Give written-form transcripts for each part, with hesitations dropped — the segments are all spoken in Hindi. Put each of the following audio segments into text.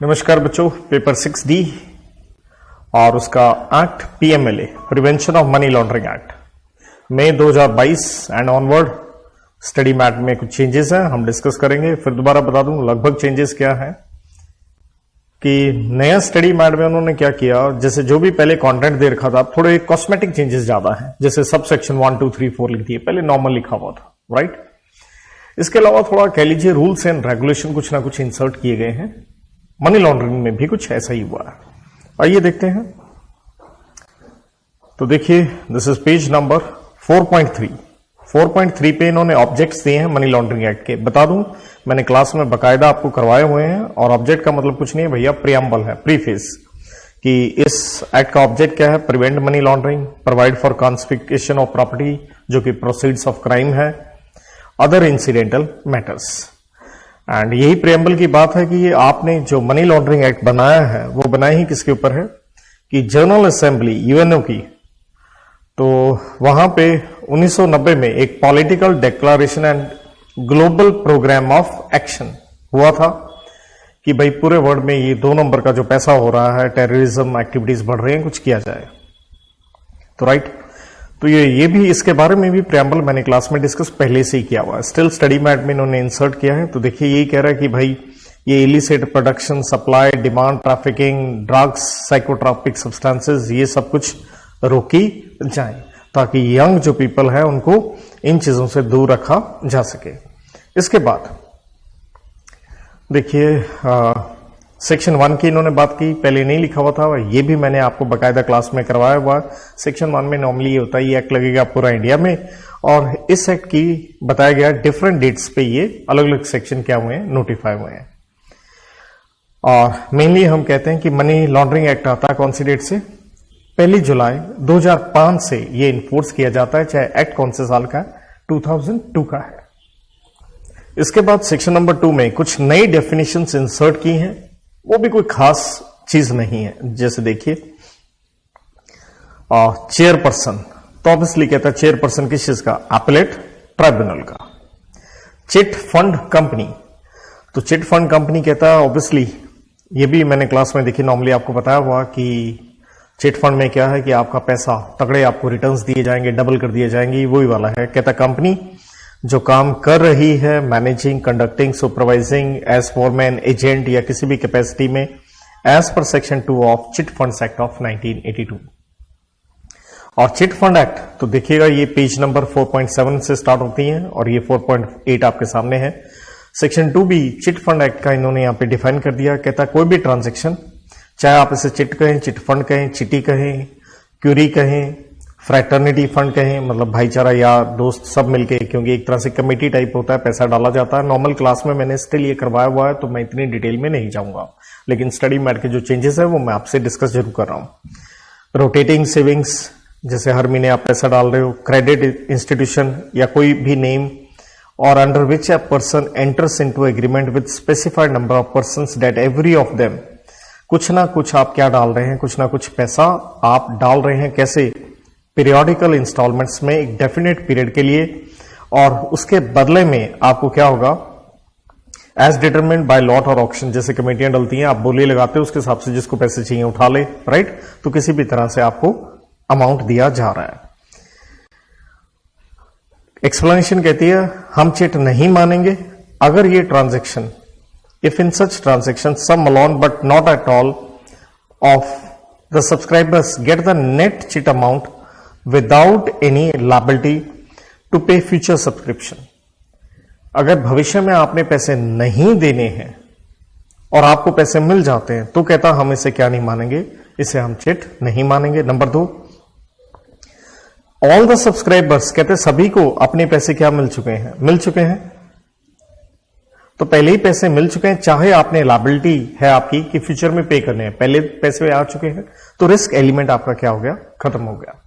नमस्कार बच्चों, पेपर 6D और उसका act PMLA prevention of money laundering act May 2022 and onward study mat में कुछ चेंजेस हैं, हम डिस्कस करेंगे। फिर दोबारा बता दूं लगभग चेंजेस क्या है कि नया स्टडी मैट में उन्होंने क्या किया, जैसे जो भी पहले कंटेंट दे रखा था थोड़े कॉस्मेटिक चेंजेस ज्यादा हैं, जैसे सब सेक्शन 1 2 3 4 लिख दिए, पहले नॉर्मल लिखा हुआ था, राइट। इसके अलावा थोड़ा कह लीजिए रूल्स एंड रेगुलेशन कुछ ना कुछ इंसर्ट किए गए हैं। मनी लॉन्ड्रिंग में भी कुछ ऐसा ही हुआ है। आइए देखते हैं। तो देखिए, दिस इज पेज नंबर 4.3। 4.3 पे इन्होंने ऑब्जेक्ट्स दिए हैं मनी लॉन्ड्रिंग एक्ट के। बता दूं, मैंने क्लास में बकायदा आपको करवाए हुए हैं। और ऑब्जेक्ट का मतलब कुछ नहीं है भैया, प्रियम्बल है, प्रीफेस, कि इस एक्ट का ऑब्जेक्ट क्या है। Prevent money laundering, provide for confiscation of property जो कि प्रोसीड्स ऑफ क्राइम है, अदर इंसिडेंटल मैटर्स। एंड यही प्रियम्बल की बात है कि ये आपने जो मनी लॉन्ड्रिंग एक्ट बनाया है वो बनाया ही किसके ऊपर है कि जनरल असेंबली यूएनओ की। तो वहां पे 1990 में एक political declaration and global programme of action हुआ था कि भाई पूरे वर्ल्ड में ये 2 नंबर का जो पैसा हो रहा है, टेररिज्म एक्टिविटीज बढ़ रही हैं, कुछ किया जाए। तो राइट, तो ये भी, इसके बारे में भी प्रियम्बल मैंने क्लास में डिस्कस पहले से ही किया हुआ है, स्टिल स्टडी मैट में इन्होंने इंसर्ट किया है। तो देखिए, यही कह रहा है कि भाई ये illicit production, supply, demand, trafficking, drugs, psychotropic substances, ये सब कुछ रोकी जाए ताकि यंग जो पीपल है उनको इन चीजों से दूर रखा जा सके। इसके बाद देखिए, सेक्शन 1 की इन्होंने बात की, पहले नहीं लिखा हुआ था, ये भी मैंने आपको बकायदा क्लास में करवाया हुआ। सेक्शन 1 में नॉर्मली ये होता है, ये एक्ट लगेगा पूरा इंडिया में, और इस एक्ट की बताया गया डिफरेंट डेट्स पे ये अलग अलग सेक्शन क्या हुए हैं, नोटिफाई हुए हैं। और मेनली हम कहते हैं कि मनी लॉन्ड्रिंग एक्ट आता है कौन सी डेट से, 1 जुलाई 2005 से ये इन्फोर्स किया जाता है, चाहे एक्ट कौन से साल का है, 2002 का है। इसके बाद सेक्शन नंबर 2 में कुछ नई डेफिनेशंस इंसर्ट की हैं, वो भी कोई खास चीज नहीं है। जैसे देखिए, चेयरपर्सन, तो ऑब्वियसली कहता है चेयरपर्सन किस चीज का, अपीलेट ट्राइब्यूनल का। चिट फंड कंपनी, तो चिट फंड कंपनी कहता है ऑब्वियसली, ये भी मैंने क्लास में देखी, नॉर्मली आपको बताया हुआ कि चिट फंड में क्या है कि आपका पैसा तगड़े आपको रिटर्न्स दिए जाएंगे, डबल कर दिए जाएंगे, वही वाला है। कहता कंपनी जो काम कर रही है managing, conducting, supervising as foreman, agent या किसी भी कैपेसिटी में as per section 2 of chit funds act of 1982। और चिट फंड एक्ट तो देखिएगा, ये पेज नंबर 4.7 से स्टार्ट होती है और ये 4.8 आपके सामने है। सेक्शन 2 भी चिट फंड एक्ट का इन्होंने यहां पे डिफाइन कर दिया। कहता कोई भी ट्रांजेक्शन, चाहे आप इसे चिट कहें, चिट फंड कहें, चिटी कहें, क्यूरी कहें, फ्रैटर्निटी फंड कहें, मतलब भाईचारा या दोस्त सब मिलके, क्योंकि एक तरह से कमेटी टाइप होता है, पैसा डाला जाता है। नॉर्मल क्लास में मैंने स्टिल ये करवाया हुआ है, तो मैं इतनी डिटेल में नहीं जाऊंगा, लेकिन स्टडी मैट के जो चेंजेस है वो मैं आपसे डिस्कस जरूर कर रहा हूं। रोटेटिंग सेविंग्स, जैसे हर महीने आप पैसा डाल रहे हो। क्रेडिट इंस्टीट्यूशन या कोई भी नेम और under which a person enters into agreement with specified number of persons that every of them, कुछ ना कुछ आप क्या डाल रहे हैं, कुछ ना कुछ पैसा आप डाल रहे हैं। कैसे, पीरियोडिकल इंस्टॉलमेंट्स में एक डेफिनेट पीरियड के लिए, और उसके बदले में आपको क्या होगा, एज डिटरमिन्ड बाय लॉट और ऑक्शन, जैसे कमेटियां डलती हैं, आप बोली लगाते हो, उसके हिसाब से जिसको पैसे चाहिए उठा ले, राइट। तो किसी भी तरह से आपको अमाउंट दिया जा रहा है। एक्सप्लेनेशन कहती है हम चिट नहीं मानेंगे अगर ये transaction, if in such transaction some alone but not at all of the subscribers get the net chit amount without any liability to pay future subscription. अगर भविष्य में आपने पैसे नहीं देने हैं और आपको पैसे मिल जाते हैं, तो कहता हम इसे क्या नहीं मानेंगे, इसे हम चिट नहीं मानेंगे। नंबर 2, ऑल द सब्सक्राइबर्स, कहते सभी को अपने पैसे क्या मिल चुके हैं, मिल चुके हैं, तो पहले ही पैसे मिल चुके हैं, चाहे आपने लायबिलिटी है आपकी कि फ्यूचर में पे करने हैं, पहले पैसे आ चुके हैं, तो रिस्क एलिमेंट आपका क्या हो गया, खत्म हो गया।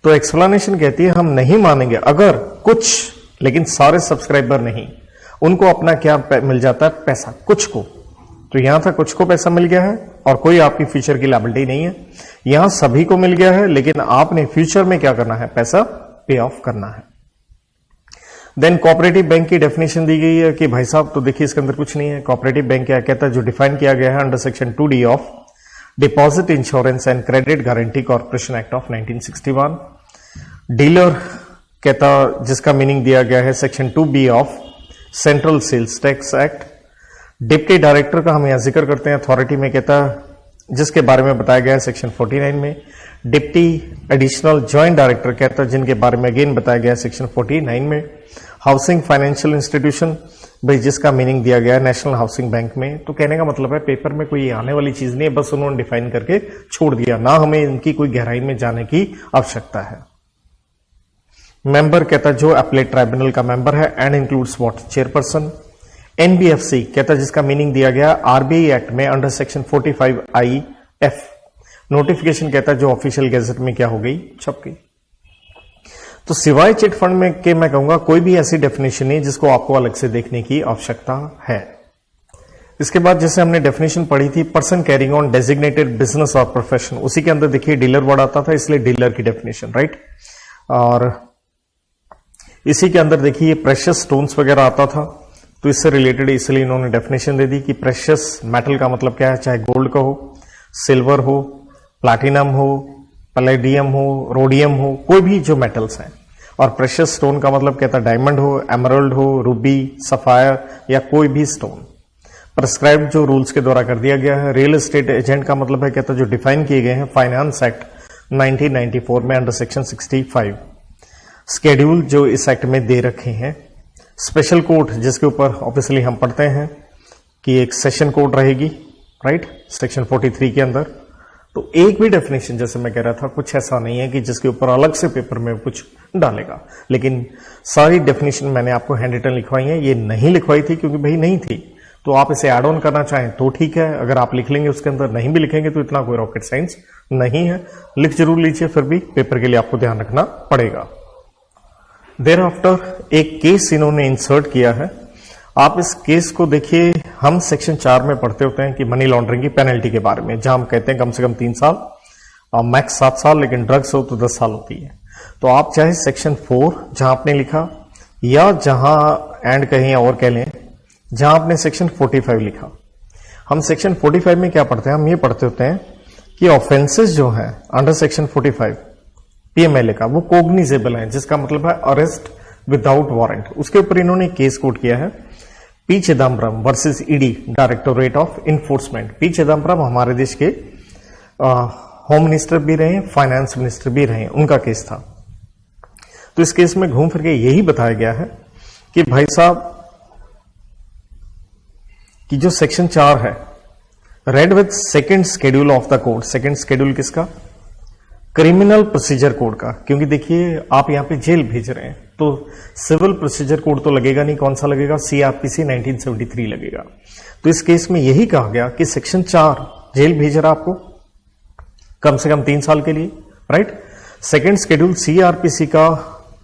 तो एक्सप्लेनेशन कहती है हम नहीं मानेंगे अगर कुछ, लेकिन सारे सब्सक्राइबर नहीं, उनको अपना क्या मिल जाता है, पैसा, कुछ को। तो यहां था कुछ को पैसा मिल गया है और कोई आपकी फ्यूचर की लायबिलिटी नहीं है। यहां सभी को मिल गया है, लेकिन आपने फ्यूचर में क्या करना है, पैसा पे ऑफ करना है। देन कोऑपरेटिव बैंक की डेफिनेशन दी गई है कि भाई साहब तो देखिए इसके अंदर कुछ नहीं है। कोऑपरेटिव बैंक क्या कहता है, जो डिफाइन किया गया है under section 2D of deposit insurance and credit guarantee corporation act of 1961। Dealer कहता, जिसका मीनिंग दिया गया है section 2B of central sales tax act. Deputy director का हम यहां जिक्र करते हैं अथॉरिटी में, कहता जिसके बारे में बताया गया है सेक्शन 49 में। डिप्टी एडिशनल जॉइंट डायरेक्टर कहता है जिनके बारे में अगेन बताया गया है सेक्शन 49 में। हाउसिंग फाइनेंशियल इंस्टीट्यूशन, भाई जिसका मीनिंग दिया गया है नेशनल हाउसिंग बैंक में। तो कहने का मतलब है पेपर में कोई आने वाली चीज नहीं है, बस उन्होंने डिफाइन करके छोड़ दिया, ना हमें इनकी कोई गहराई में जाने की आवश्यकता है। मेंबर कहता जो अपीलेट ट्राइब्यूनल का मेंबर है and includes what, chairperson. NBFC कहता जिसका मीनिंग दिया गया आरबीआई एक्ट में अंडर सेक्शन 45I(F). नोटिफिकेशन कहता है जो ऑफिशियल गैजेट में क्या हो गई, छप गई। तो सिवाय चिट फंड में के मैं कहूंगा कोई भी ऐसी डेफिनेशन नहीं जिसको आपको अलग से देखने की आवश्यकता है। इसके बाद जैसे हमने डेफिनेशन पढ़ी थी person carrying on designated business और प्रोफेशन, उसी के अंदर देखिए डीलर वर्ड आता था, इसलिए डीलर की डेफिनेशन, राइट। और इसी के अंदर देखिए प्रेशियस स्टोन्स वगैरह आता था, तो इससे रिलेटेड इसलिए इन्होंने डेफिनेशन दे दी कि प्रेशियस मेटल का मतलब क्या है, चाहे गोल्ड का हो, सिल्वर हो, प्लैटिनम हो, पैलेडियम हो, रोडियम हो, कोई भी जो मेटल्स हैं। और प्रेशियस स्टोन का मतलब कहता है डायमंड हो, एमरल्ड हो, रूबी, सफायर या कोई भी स्टोन। प्रेस्क्राइब्ड जो रूल्स के द्वारा कर दिया गया है। रियल एस्टेट एजेंट का मतलब है कहता जो डिफाइन किए गए हैं फाइनेंस एक्ट 1994 में अंडर सेक्शन 65। स्केड्यूल जो इस एक्ट में दे रखे हैं। स्पेशल कोर्ट जिसके ऊपर ऑब्वियसली हम पढ़ते हैं कि एक सेशन कोर्ट रहेगी, राइट, सेक्शन 43 के अंदर। तो एक भी डेफिनेशन जैसे मैं कह रहा था कुछ ऐसा नहीं है कि जिसके ऊपर अलग से पेपर में कुछ डालेगा, लेकिन सारी डेफिनेशन मैंने आपको हैंड रिटन लिखवाई है। ये नहीं लिखवाई थी क्योंकि भाई नहीं थी, तो आप इसे ऐड ऑन करना चाहें तो ठीक है, अगर आप लिख लेंगे उसके अंदर, नहीं भी लिखेंगे तो इतना कोई रॉकेट साइंस नहीं है। लिख जरूर लीजिए, फिर भी पेपर के लिए आपको ध्यान रखना पड़ेगा। देयर आफ्टर एक केस इन्होंने इंसर्ट किया है। आप इस केस को देखिए, हम सेक्शन 4 में पढ़ते होते हैं कि मनी लॉन्ड्रिंग की पेनल्टी के बारे में, जहां हम कहते हैं कम से कम 3 साल और मैक्स 7 साल, लेकिन ड्रग्स हो तो 10 साल होती है। तो आप चाहे सेक्शन 4 जहां आपने लिखा या जहां एंड कहीं और कह लें जहां आपने सेक्शन 45 लिखा, हम सेक्शन 45 में क्या पढ़ते हैं, हम ये पढ़ते होते हैं कि ऑफेंसेस जो है अंडर सेक्शन 45 पीएमएलए का वो कोग्निजेबल है, जिसका मतलब है अरेस्ट विदाउट वारंट। उसके ऊपर इन्होंने केस कोट किया है P Chidambaram versus ED directorate of enforcement. P Chidambaram हमारे देश के होम मिनिस्टर भी रहे, फाइनेंस मिनिस्टर भी रहे, उनका केस था। तो इस केस में घूम फिर के यही बताया गया है कि भाई साहब कि जो सेक्शन 4 है, red with second schedule of the code. Second schedule किसका, क्रिमिनल प्रोसीजर कोड का, क्योंकि देखिए आप यहां पे जेल भेज रहे हैं तो सिविल प्रोसीजर कोड तो लगेगा नहीं, कौन सा लगेगा, सीआरपीसी 1973 लगेगा। तो इस केस में यही कहा गया कि सेक्शन 4 जेल भेज रहा आपको कम से कम 3 साल के लिए, राइट। सेकेंड शेड्यूल सीआरपीसी का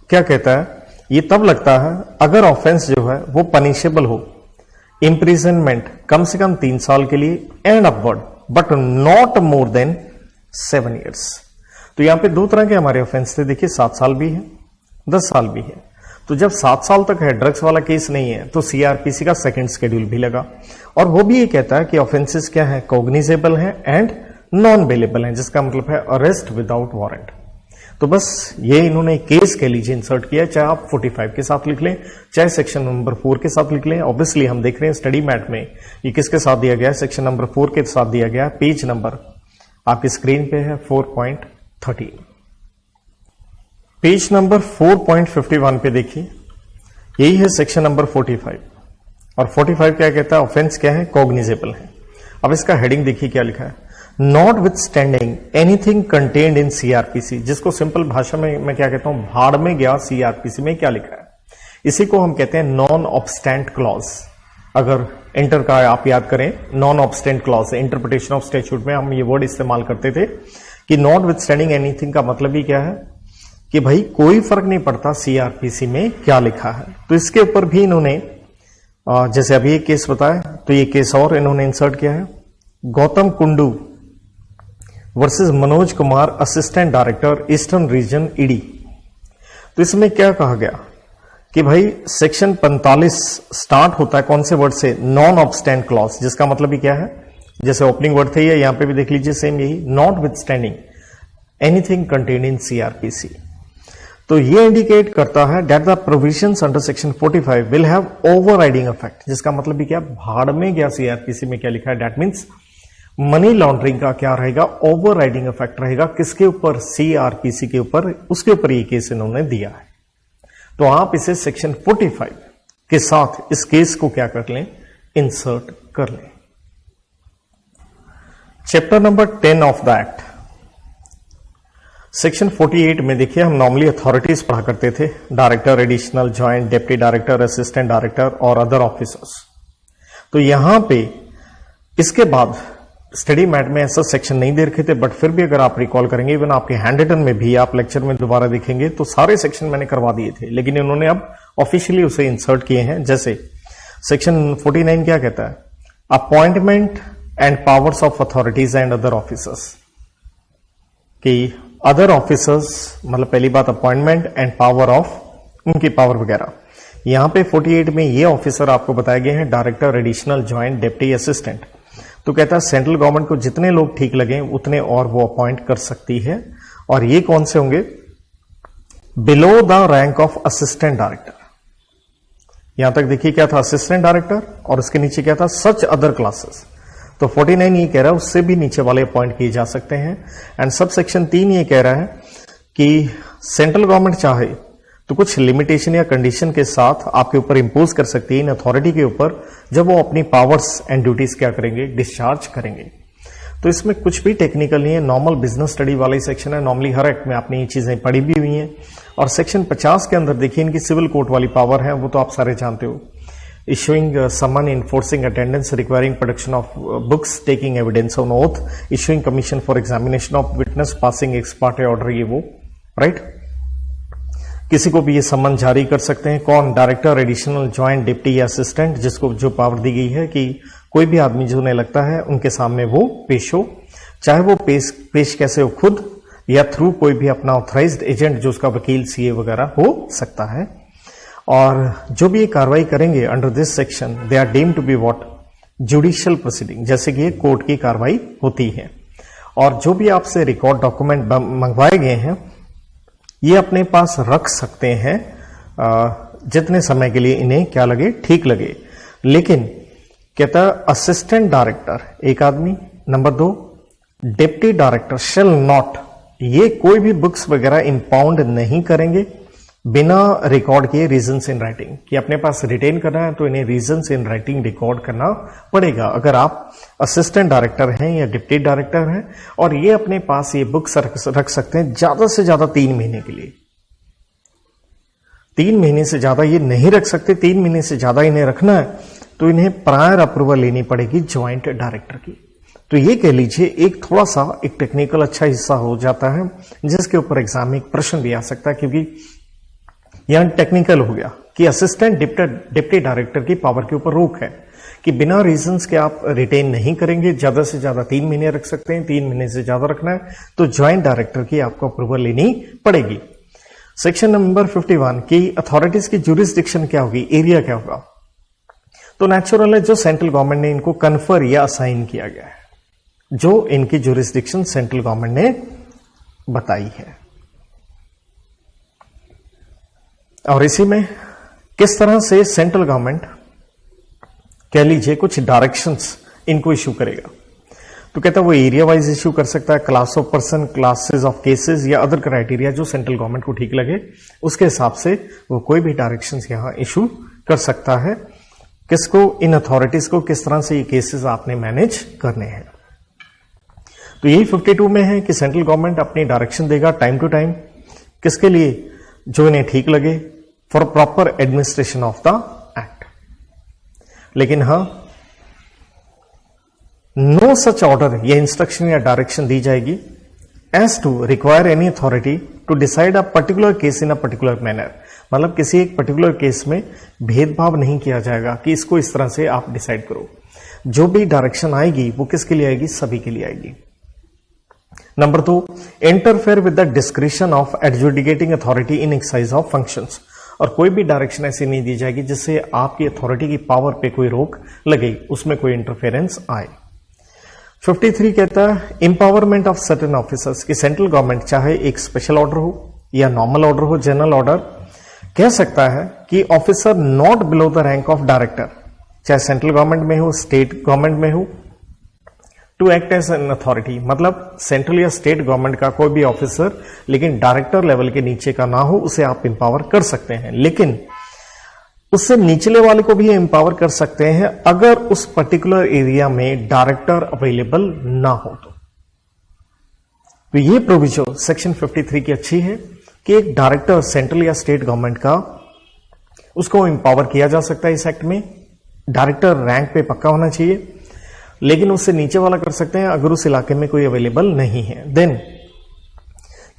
क्या कहता है, ये तब लगता है अगर ऑफेंस जो है वो पनिशेबल हो, इंप्रिजनमेंट कम से कम 3 साल के लिए and upward, but not more than 7 years। तो यहां पे 2 तरह के हमारे ऑफेंस थे, देखिए 7 साल भी है, 10 साल भी है। तो जब 7 साल तक है, ड्रग्स वाला केस नहीं है, तो सीआरपीसी का सेकंड शेड्यूल भी लगा। और वो भी ये कहता है कि ऑफेंसेस क्या है, कॉग्निजेबल है एंड नॉन बेलेबल है, जिसका मतलब है अरेस्ट विदाउट वारंट। तो बस ये इन्होंने केस के लीजिए इंसर्ट किया, चाहे आप 45 के साथ लिख लें, चाहे सेक्शन नंबर 4 के साथ लिख लें। ऑब्वियसली हम देख रहे हैं स्टडी मैट में ये किसके साथ दिया गया है, सेक्शन नंबर 4 के साथ दिया गया है। पेज नंबर आपकी स्क्रीन पे है 4.13। पेज नंबर 4.51 पे देखिए, यही है सेक्शन नंबर 45। और 45 क्या कहता है, ऑफेंस क्या है, कॉग्निजेबल है। अब इसका हेडिंग देखिए क्या लिखा है, not with standing anything contained in CrPC, जिसको सिंपल भाषा में मैं क्या कहता हूं, भाड़ में गया सीआरपीसी में क्या लिखा है, इसी को हम कहते हैं नॉन ऑब्स्टेंट क्लॉज। अगर इंटर का आप याद करें, non obstante clause, interpretation of statute में हम ये वर्ड इस्तेमाल करते थे कि नॉट विथ स्टैंडिंग एनीथिंग का मतलब ही क्या है कि भाई कोई फर्क नहीं पड़ता सीआरपीसी में क्या लिखा है। तो इसके ऊपर भी इन्होंने जैसे अभी एक केस बताया, तो ये केस और इन्होंने इंसर्ट किया है, Gautam Kundu versus Manoj Kumar assistant director eastern region ED. तो इसमें क्या कहा गया कि भाई सेक्शन 45 स्टार्ट होता है कौन से वर्ड से, नॉन ऑब्स्टैंड क्लॉज, जिसका मतलब ही क्या है, जैसे ओपनिंग वर्ड थे, यहां पे भी देख लीजिए सेम यही, not with standing anything contained in CrPC. तो ये इंडिकेट करता है that the provisions under section 45 will have overriding effect, जिसका मतलब भी क्या, भाड़ में गया सीआरपीसी में क्या लिखा है, दैट मीन्स मनी लॉन्ड्रिंग का क्या रहेगा, ओवरराइडिंग इफेक्ट रहेगा किसके ऊपर, सीआरपीसी के ऊपर, उसके ऊपर ये केस इन्होंने दिया है। तो आप इसे सेक्शन 45 के साथ इस केस को क्या कर लें, इंसर्ट कर लें। Chapter number 10 of the act, section 48 में देखिए हम नॉर्मली अथॉरिटीज पढ़ा करते थे, director, additional, joint, deputy director, assistant director और अदर ऑफिसर्स। तो यहां पे इसके बाद स्टडी मैट में ऐसा सेक्शन नहीं दे रखे थे, बट फिर भी अगर आप रिकॉल करेंगे, इवन आपके हैंड रिटन में भी आप लेक्चर में दोबारा देखेंगे तो सारे सेक्शन मैंने करवा दिए थे, लेकिन इन्होंने अब ऑफिशियली उसे इंसर्ट किए हैं। जैसे सेक्शन 49 क्या कहता है, appointment and powers of authorities and other officers, कि अदर ऑफिसर्स मतलब पहली बात अपॉइंटमेंट एंड पावर ऑफ, उनकी पावर वगैरह। यहां पे 48 में ये ऑफिसर आपको बताए गए हैं, director, additional, joint, deputy, assistant. तो कहता है सेंट्रल गवर्नमेंट को जितने लोग ठीक लगे उतने और वो अपॉइंट कर सकती है, और ये कौन से होंगे, below the rank of assistant director. यहां तक देखिए क्या था, असिस्टेंट डायरेक्टर, और उसके नीचे क्या था, सच अदर क्लासेस। तो 49 ये कह रहा है उससे भी नीचे वाले अपॉइंट किए जा सकते हैं। एंड सब सेक्शन 3 ये कह रहा है कि सेंट्रल गवर्नमेंट चाहे तो कुछ लिमिटेशन या कंडीशन के साथ आपके ऊपर इंपोज कर सकती है इन अथॉरिटी के ऊपर, जब वो अपनी पावर्स एंड ड्यूटीज क्या करेंगे, डिस्चार्ज करेंगे। तो इसमें कुछ भी टेक्निकल नहीं है, नॉर्मल बिजनेस स्टडी वाला ही सेक्शन है। नॉर्मली हर एक्ट में आपने ये चीजें पढ़ी भी हुई हैं। और सेक्शन 50 के अंदर देखिए इनकी सिविल कोर्ट वाली पावर है, वो तो आप सारे जानते हो, issuing summon, enforcing attendance, requiring production of books, taking evidence on oath, issuing commission for examination of witness, passing ex parte order, ये वो, राइट। किसी को भी ये सम्मन जारी कर सकते हैं, कौन, डायरेक्टर, एडिशनल, ज्वाइंट, डिप्टी या असिस्टेंट, जिसको जो पावर दी गई है कि कोई भी आदमी जो उन्हें लगता है उनके सामने वो पेश हो, चाहे वो पेश कैसे हो, खुद या थ्रू कोई भी अपना ऑथराइज्ड एजेंट जो उसका वकील, सीए वगैरह हो सकता है। और जो भी ये कार्रवाई करेंगे under this section, they are deemed to be what, judicial proceeding, जैसे कि ये कोर्ट की कार्रवाई होती है। और जो भी आपसे रिकॉर्ड डॉक्यूमेंट मंगवाए गए हैं ये अपने पास रख सकते हैं जितने समय के लिए इन्हें क्या लगे, ठीक लगे। लेकिन कहता है असिस्टेंट डायरेक्टर एक आदमी, number 2 deputy director shall not, ये कोई भी बुक्स वगैरह इंपाउंड नहीं करेंगे बिना रिकॉर्ड किए रीजंस इन राइटिंग, कि अपने पास रिटेन करना है तो इन्हें रीजंस इन राइटिंग रिकॉर्ड करना पड़ेगा। अगर आप असिस्टेंट डायरेक्टर हैं या डिप्टी डायरेक्टर हैं, और ये अपने पास ये बुक्स रख सकते हैं ज्यादा से ज्यादा 3 महीने के लिए। 3 महीने से ज्यादा ये नहीं रख सकते, 3 महीने से ज्यादा इन्हें रखना है तो इन्हें प्रायर अप्रूवल लेनी पड़ेगी ज्वाइंट डायरेक्टर की। तो ये कह लीजिए एक थोड़ा सा एक टेक्निकल अच्छा हिस्सा हो जाता है, जिसके ऊपर एग्जाम में एक प्रश्न भी आ सकता है, क्योंकि यहां टेक्निकल हो गया कि असिस्टेंट डिप्टी डायरेक्टर की पावर के ऊपर रोक है कि बिना रीजंस के आप रिटेन नहीं करेंगे, ज्यादा से ज्यादा 3 महीने रख सकते हैं, 3 महीने से ज्यादा रखना है तो ज्वाइंट डायरेक्टर की आपको अप्रूवल लेनी पड़ेगी। सेक्शन नंबर 51 की अथॉरिटीज की ज्यूरिसडिक्शन क्या होगी, एरिया क्या होगा। तो नेचुरल है जो सेंट्रल गवर्नमेंट ने इनको कन्फर या असाइन किया गया है, जो इनकी ज्यूरिसडिक्शन सेंट्रल गवर्नमेंट ने बताई है। और इसी में किस तरह से सेंट्रल गवर्नमेंट कह लीजिए कुछ डायरेक्शंस इनको इश्यू करेगा। तो कहता है वो एरिया वाइज इश्यू कर सकता है, class of person, classes of cases या अदर क्राइटेरिया जो सेंट्रल गवर्नमेंट को ठीक लगे उसके हिसाब से वो कोई भी डायरेक्शंस यहां इश्यू कर सकता है। किसको, इन अथॉरिटीज को किस तरह से ये केसेस आपने मैनेज करने हैं। तो यही 52 में है कि सेंट्रल गवर्नमेंट अपनी डायरेक्शन देगा टाइम टू टाइम, किसके लिए, जो इन्हें ठीक लगे, for proper administration of the act. लेकिन हां, नो सच ऑर्डर या इंस्ट्रक्शन या डायरेक्शन दी जाएगी as to require any authority to decide a particular case in a particular manner. मतलब किसी एक पर्टिकुलर केस में भेदभाव नहीं किया जाएगा कि इसको इस तरह से आप डिसाइड करो। जो भी डायरेक्शन आएगी वो किसके लिए आएगी, सभी के लिए आएगी। Number 2, interfere with the discretion of adjudicating authority in exercise of functions. और कोई भी डायरेक्शन ऐसी नहीं दी जाएगी जिससे आपकी अथॉरिटी की पावर पे कोई रोक लगे, उसमें कोई इंटरफेरेंस आए। 53 कहता है एम्पावरमेंट ऑफ सर्टेन ऑफिसर्स कि सेंट्रल गवर्नमेंट चाहे एक स्पेशल ऑर्डर हो या नॉर्मल ऑर्डर हो, जनरल ऑर्डर, कह सकता है कि officer not below the rank of director, चाहे सेंट्रल गवर्नमेंट में हो, स्टेट गवर्नमेंट में हो, to act as an authority, मतलब सेंट्रल या स्टेट गवर्नमेंट का कोई भी ऑफिसर लेकिन डायरेक्टर लेवल के नीचे का ना हो, उसे आप एम्पावर कर सकते हैं। लेकिन उससे निचले वाले को भी एम्पावर कर सकते हैं अगर उस पर्टिकुलर एरिया में डायरेक्टर अवेलेबल ना हो तो ये प्रोविजन सेक्शन 53 की अच्छी है कि एक डायरेक्टर सेंट्रल या स्टेट गवर्नमेंट का, उसको एम्पावर किया जा सकता है इस एक्ट में। डायरेक्टर रैंक पे पक्का होना चाहिए, लेकिन उससे नीचे वाला कर सकते हैं अगर उस इलाके में कोई अवेलेबल नहीं है। देन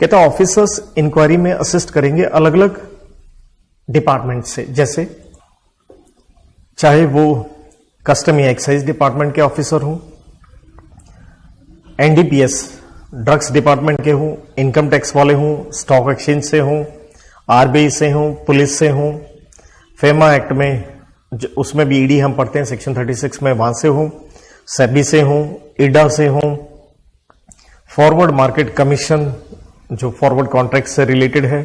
कहता है ऑफिसर्स इंक्वायरी में असिस्ट करेंगे अलग अलग डिपार्टमेंट से, जैसे चाहे वो कस्टम या एक्साइज डिपार्टमेंट के ऑफिसर हों, एनडीपीएस ड्रग्स डिपार्टमेंट के हों, इनकम टैक्स वाले हों, स्टॉक एक्सचेंज से हों, आरबीआई से हों, पुलिस से हों, फेमा एक्ट में उसमें भी ईडी हम पढ़ते हैं सेक्शन 36 में, वहां से हों, सेबी से हों, इडा से हों, फॉरवर्ड मार्केट कमीशन जो फॉरवर्ड कॉन्ट्रैक्ट से रिलेटेड है,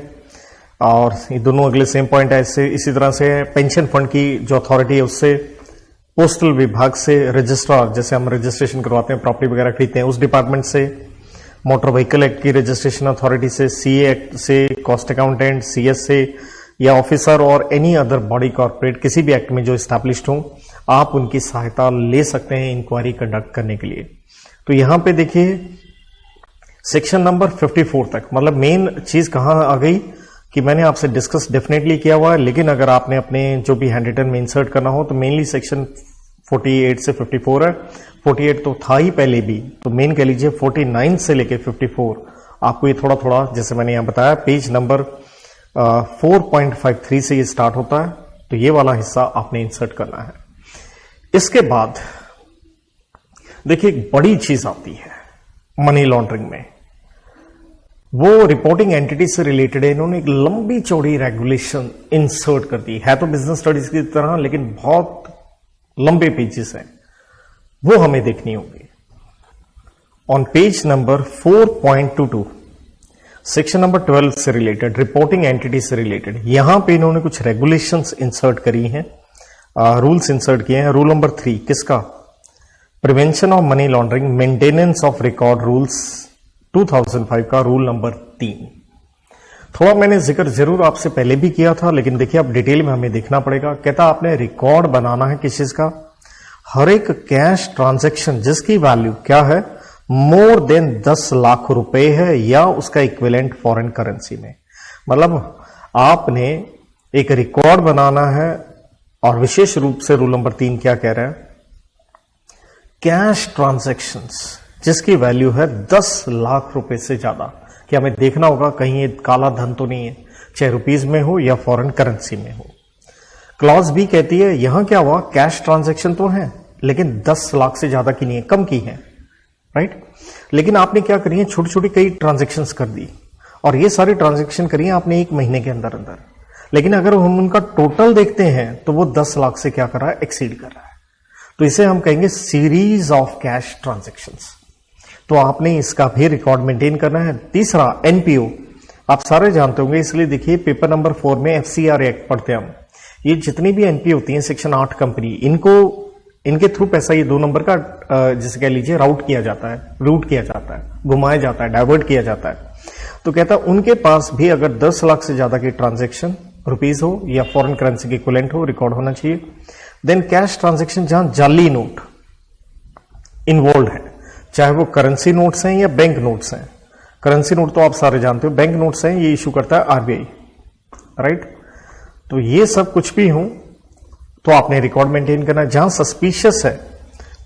और ये दोनों अगले सेम पॉइंट है। इसी तरह से पेंशन फंड की जो अथॉरिटी है उससे, पोस्टल विभाग से, रजिस्ट्रार जैसे हम रजिस्ट्रेशन करवाते हैं, प्रॉपर्टी वगैरह खरीदते हैं, उस डिपार्टमेंट से, मोटर व्हीकल एक्ट की रजिस्ट्रेशन अथॉरिटी से, सीए एक्ट से, कॉस्ट अकाउंटेंट, सीएस से, या ऑफिसर और एनी अदर बॉडी कॉर्पोरेट किसी भी एक्ट में जो स्टैब्लिश्ड हो, आप उनकी सहायता ले सकते हैं इंक्वायरी कंडक्ट करने के लिए। तो यहां पे देखिए सेक्शन नंबर 54 तक, मतलब मेन चीज कहां आ गई कि मैंने आपसे डिस्कस डेफिनेटली किया हुआ है, लेकिन अगर आपने अपने जो भी हैंड रिटन में इंसर्ट करना हो तो मेनली सेक्शन 48 से 54 है। 48 तो था ही पहले भी, तो मेन कह लीजिए 49 से लेके 54 आपको ये थोड़ा थोड़ा, जैसे मैंने यहां बताया, पेज नंबर 4.53 से ये स्टार्ट होता है, तो ये वाला हिस्सा आपने इंसर्ट करना है। इसके बाद देखिए एक बड़ी चीज आती है मनी लॉन्ड्रिंग में, वो रिपोर्टिंग एंटिटी से रिलेटेड है। इन्होंने एक लंबी चौड़ी रेगुलेशन इंसर्ट कर दी है, तो बिजनेस स्टडीज की तरह, लेकिन बहुत लंबे पेजेस हैं, वो हमें देखनी होगी। On page number 4.22 section number 12 से रिलेटेड, रिपोर्टिंग एंटिटी से रिलेटेड, यहां पे इन्होंने कुछ रेगुलेशंस इंसर्ट करी हैं, रूल्स इंसर्ट किए हैं। रूल नंबर 3 किसका? Prevention of money laundering maintenance of record rules 2005 का रूल नंबर 3। थोड़ा मैंने जिक्र जरूर आपसे पहले भी किया था, लेकिन देखिए अब डिटेल में हमें देखना पड़ेगा। कहता आपने रिकॉर्ड बनाना है किस चीज का? हर एक कैश ट्रांजैक्शन जिसकी वैल्यू क्या है, मोर देन 10 लाख रुपए है या उसका इक्विवेलेंट फॉरेन करेंसी में। मतलब आपने एक रिकॉर्ड बनाना है, और विशेष रूप से रूल नंबर 3 क्या कह रहा है? कैश ट्रांजैक्शंस जिसकी वैल्यू है 10 लाख रुपए से ज्यादा, कि हमें देखना होगा कहीं ये काला धन तो नहीं है, चाहे रुपीज में हो या फॉरेन करेंसी में हो। क्लॉज भी कहती है यहां क्या हुआ, कैश ट्रांजैक्शन तो है लेकिन 10 लाख से ज्यादा की नहीं है, कम की है, राइट। लेकिन आपने क्या करी है, छोटी छोटी कई ट्रांजैक्शंस कर दी, और ये सारी ट्रांजैक्शन करी है आपने 1 महीने के अंदर अंदर। लेकिन अगर हम उनका टोटल देखते हैं तो वो 10 लाख से क्या कर रहा है, एक्सीड कर रहा है। तो इसे हम कहेंगे सीरीज ऑफ कैश ट्रांजैक्शंस। तो आपने इसका भी रिकॉर्ड मेंटेन करना है। तीसरा एनपीओ, आप सारे जानते होंगे, इसलिए देखिए पेपर नंबर 4 में एफसीआर एक्ट पढ़ते हैं हम। ये जितनी भी एनपीओ होती हैं सेक्शन 8 कंपनी, इनके थ्रू पैसा ये 2 नंबर का जिसे कह लीजिए रूट किया जाता है, घुमाया जाता है, डाइवर्ट किया जाता है। तो कहता है उनके पास भी अगर 10 लाख से ज्यादा की ट्रांजैक्शन रुपीज हो या फॉरेन करेंसी के इक्विवेलेंट हो, रिकॉर्ड होना चाहिए। देन कैश ट्रांजैक्शन जहां जाली नोट इन्वॉल्व है, चाहे वो करेंसी नोट्स हैं या बैंक नोट्स हैं। करेंसी नोट तो आप सारे जानते हो, बैंक नोट्स हैं ये इशू करता है आरबीआई, राइट। तो ये सब कुछ भी हो तो आपने रिकॉर्ड मेंटेन करना। जहां सस्पिशियस है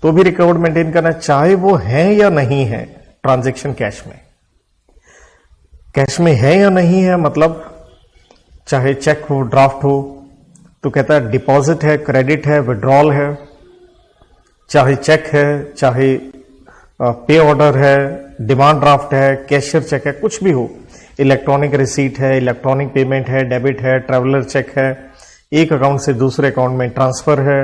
तो भी रिकॉर्ड मेंटेन करना, चाहे वो है या नहीं है ट्रांजैक्शन कैश में है या नहीं है, मतलब चाहे चेक हो, ड्राफ्ट हो, तो कहता है डिपॉजिट है, क्रेडिट है, विड्रॉल है, चाहे चेक है, चाहे पे ऑर्डर है, डिमांड ड्राफ्ट है, कैशियर चेक है, कुछ भी हो, इलेक्ट्रॉनिक रिसीट है, इलेक्ट्रॉनिक पेमेंट है, डेबिट है, ट्रैवलर चेक है, एक अकाउंट से दूसरे अकाउंट में ट्रांसफर है,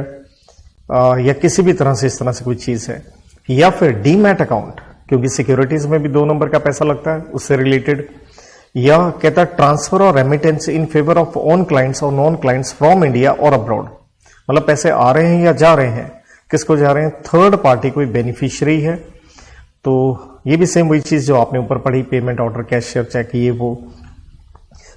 या किसी भी तरह से इस तरह से कोई चीज है, या फिर डीमैट अकाउंट, क्योंकि सिक्योरिटीज में भी 2 नंबर का पैसा लगता है, उससे रिलेटेड, या कहता है ट्रांसफर और remittance in favour of own clients और नॉन क्लाइंट्स फ्रॉम इंडिया और अब्रॉड, मतलब पैसे आ रहे हैं या जा रहे हैं, किसको जा रहे हैं, थर्ड पार्टी कोई बेनिफिशियरी है। तो ये भी सेम वही चीज जो आपने ऊपर पढ़ी, पेमेंट ऑर्डर, कैशियर चेक, ये वो,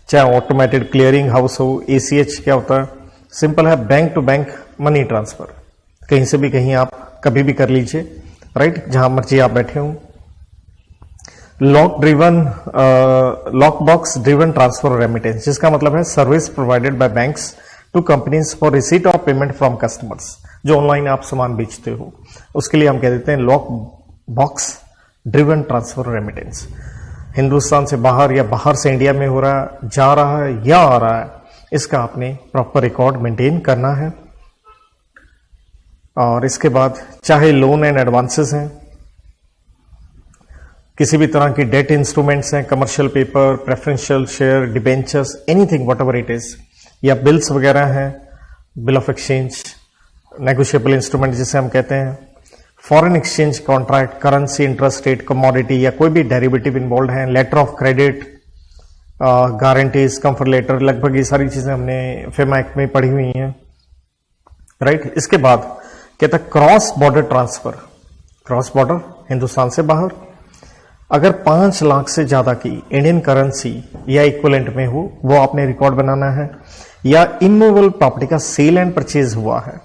चाहे ऑटोमेटेड क्लियरिंग हाउस हो। एसीएच क्या होता है, सिंपल है, bank to bank money transfer, कहीं से भी कहीं आप कभी भी कर लीजिए, राइट, जहां मर्जी आप बैठे हो। Lock box driven transfer remittance, जिसका मतलब है service provided by banks to companies for receipt of payment from customers, जो ऑनलाइन आप सामान बेचते हो, उसके लिए हम कह देते हैं lock box driven transfer remittance. Hindustan से बाहर या बाहर से इंडिया में हो रहा है, जा रहा है या आ रहा है, इसका आपने प्रॉपर रिकॉर्ड मेंटेन करना है। और इसके बाद चाहे लोन एंड एडवांसेस हैं, किसी भी तरह की डेट इंस्ट्रूमेंट्स हैं, commercial paper, preferential share, debentures, anything whatever it is, या बिल्स वगैरह हैं, bill of exchange, negotiable instrument जिसे हम कहते हैं, foreign exchange contract, currency, interest rate, commodity, या कोई भी डेरिवेटिव इन्वॉल्व है, letter of credit, guarantees, comfort letter, लगभग ये सारी चीजें हमने फेमा एक्ट में पढ़ी हुई हैं, राइट। इसके बाद कहता है cross border transfer, cross border Hindustan से बाहर, अगर 5 लाख से ज्यादा की इंडियन करेंसी या इक्विवेलेंट में हो, वो आपने रिकॉर्ड बनाना है, या इमूवेबल प्रॉपर्टी का सेल एंड परचेज हुआ है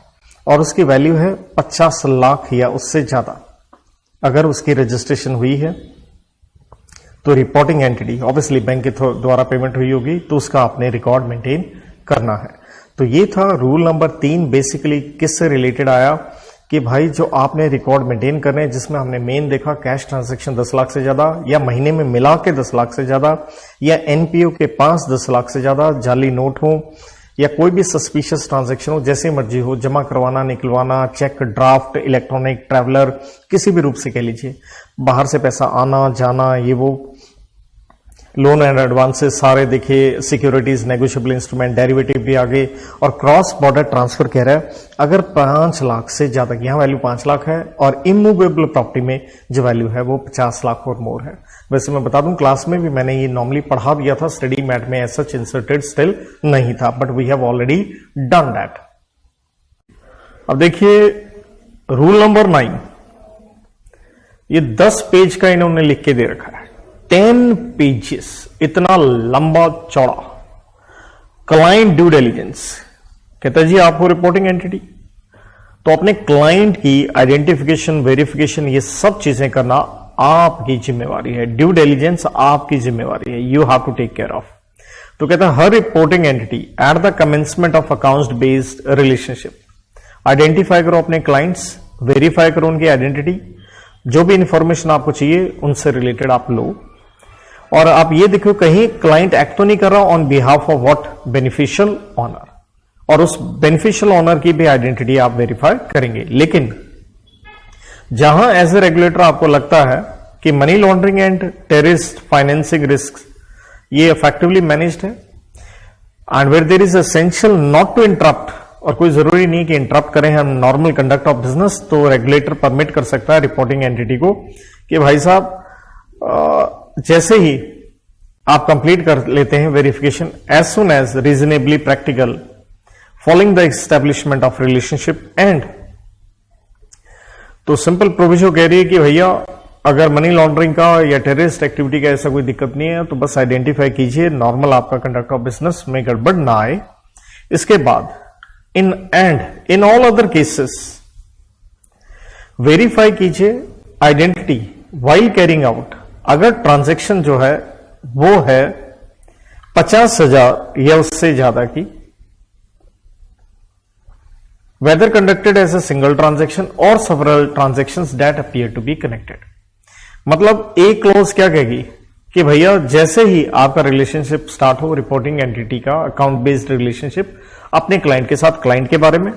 और उसकी वैल्यू है 50 लाख या उससे ज्यादा, अगर उसकी रजिस्ट्रेशन हुई है तो रिपोर्टिंग एंटिटी, ऑब्वियसली बैंक के द्वारा पेमेंट हुई होगी, तो उसका आपने रिकॉर्ड मेंटेन करना है। तो ये था रूल नंबर 3, बेसिकली किससे रिलेटेड आया कि भाई जो आपने रिकॉर्ड मेंटेन करने हैं, जिसमें हमने मेन देखा कैश ट्रांजैक्शन 10 लाख से ज्यादा, या महीने में मिला के 10 लाख से ज्यादा, या एनपीओ के पास 10 लाख से ज्यादा, जाली नोट हो, या कोई भी सस्पिशियस ट्रांजैक्शन हो, जैसे मर्जी हो, जमा करवाना, निकलवाना, चेक, ड्राफ्ट, इलेक्ट्रॉनिक, ट्रैवलर, किसी भी रूप से कह लीजिए, बाहर से पैसा आना जाना, ये वो, लोन एंड एडवांसेस सारे देखिए, सिक्योरिटीज, नेगोशिएबल इंस्ट्रूमेंट, डेरिवेटिव भी आगे, और क्रॉस बॉर्डर ट्रांसफर कह रहा है अगर 5 लाख से ज्यादा, यहां वैल्यू 5 लाख है, और इमूवेबल प्रॉपर्टी में जो वैल्यू है वो 50 लाख और मोर है। वैसे मैं बता दूं क्लास में भी मैंने ये नॉर्मली पढ़ा दिया था, स्टडी मैट में ऐसा इंसर्टेड स्टिल नहीं था, but we have already done that. अब देखिए रूल नंबर 9, ये 10 पेज का इन्होंने लिख के दे रखा है, 10 पेजेस, इतना लंबा चौड़ा। क्लाइंट ड्यू डिलिजेंस कहता है जी आपको रिपोर्टिंग एंटिटी, तो अपने क्लाइंट की आइडेंटिफिकेशन, वेरिफिकेशन, ये सब चीजें करना आपकी जिम्मेवारी है, ड्यू डिलिजेंस आपकी जिम्मेवारी है, you have to take care of. तो कहता है हर reporting entity at the commencement of accounts based relationship, identify करो अपने क्लाइंट्स, वेरीफाई करो उनकी आइडेंटिटी, जो भी इंफॉर्मेशन आपको चाहिए उनसे रिलेटेड आप लो, और आप ये देखो कहीं क्लाइंट एक्ट तो नहीं कर रहा on behalf of what, beneficial owner, और उस बेनिफिशियल ऑनर की भी आइडेंटिटी आप वेरीफाई करेंगे। लेकिन जहां एज ए रेगुलेटर आपको लगता है कि money laundering and terrorist financing risk ये इफेक्टिवली मैनेज्ड है, and where there is essential not to interrupt, और कोई जरूरी नहीं कि इंटरप्ट करें हम नॉर्मल कंडक्ट ऑफ बिजनेस, तो रेगुलेटर परमिट कर सकता है रिपोर्टिंग एंटिटी को कि भाई साहब जैसे ही आप कंप्लीट कर लेते हैं verification, as soon as reasonably practical, following the establishment of relationship and, तो सिंपल प्रोविजन कह रही है कि भैया अगर मनी लॉन्ड्रिंग का या टेररिस्ट एक्टिविटी का ऐसा कोई दिक्कत नहीं है तो बस आइडेंटिफाई कीजिए, नॉर्मल आपका कंडक्ट ऑफ बिजनेस में गड़बड़ ना आए। इसके बाद in all other cases verify कीजिए आइडेंटिटी वाइल कैरिंग आउट, अगर ट्रांजैक्शन जो है वो है 50,000 या उससे ज्यादा की, whether conducted as a single transaction or several transactions that appear to be connected। मतलब एक क्लोज क्या कहेगी कि भैया जैसे ही आपका रिलेशनशिप स्टार्ट हो, रिपोर्टिंग एंटिटी का अकाउंट बेस्ड रिलेशनशिप अपने क्लाइंट के साथ, क्लाइंट के बारे में,